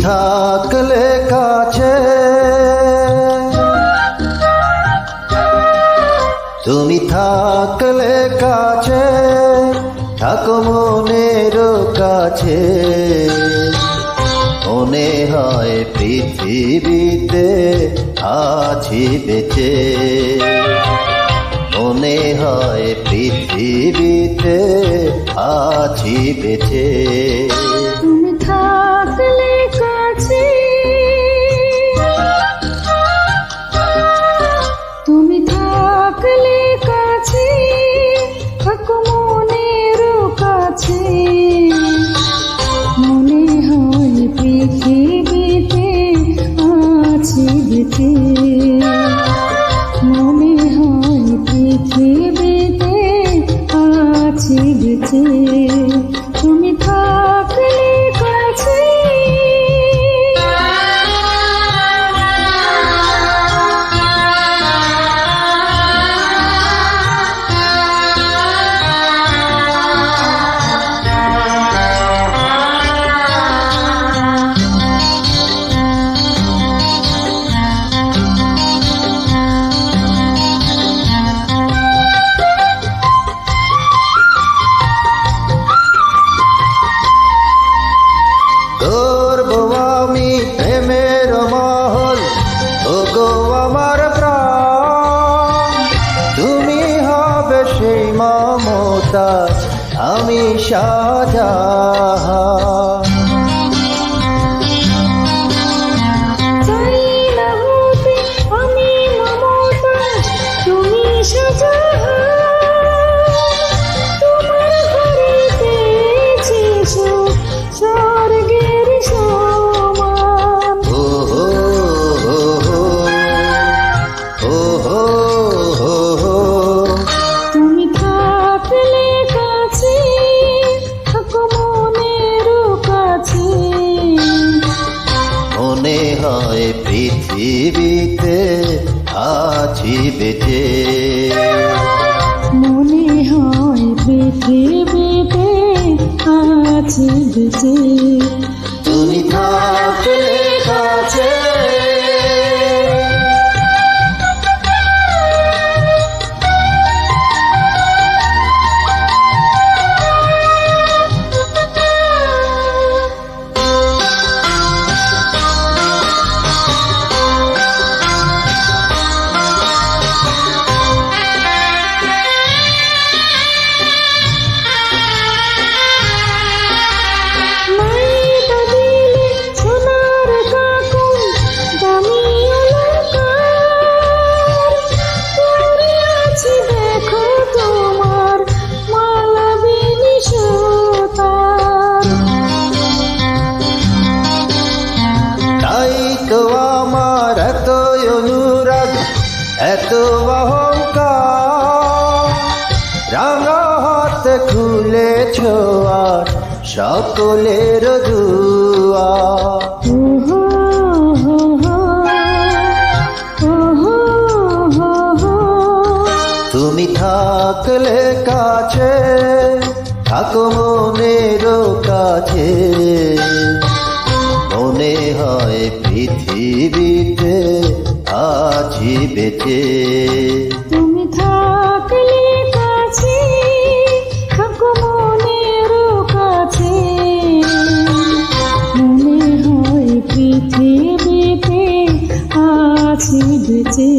থাকলে কাছে, তুমি থাকলে কাছে, থাকো মনের কাছে। মনে হয় পৃথিবীতে আছি বেঁচে, মনে হয় পৃথিবীতে আছি বেঁচে। তুমি থাকলে কাছে, তুমি থাকলে কাছে, থাকো মনের কাছে। মনে হয় পৃথিবীতে আছি বেঁচে, মনে হয় পৃথিবীতে আছি বেঁচে। তুমি থাকলে কাছে। সেই মমতাজ আমি শাহজাহান। চাই না হতে আমি মমতাজ, তুমি শাহজাহান। তোমার ঘরে পেয়েছি সুখ স্বর্গের সমান। ও হো হো হো, ও হো হো হো। তুমি থাকলে কাছে, থাকো মনের কাছে। মনে হয় পৃথিবীতে আছি বেঁচে, মনে হয় পৃথিবীতে আছি বেঁচে। তুমি থাকলে কাছে। আমার এত অনুরাগ, এত অহংকার, রাঙা হাত খুলেছ আর সকলের দুয়ার। তুমি থাকলে কাছে, থাকো মনের কাছে। মনে হয় পৃথিবীতে আছি বেঁচে, তুমি থাকলে কাছে, থাকো মনের কাছে। মনে হয় পৃথিবীতে আছি বেঁচে।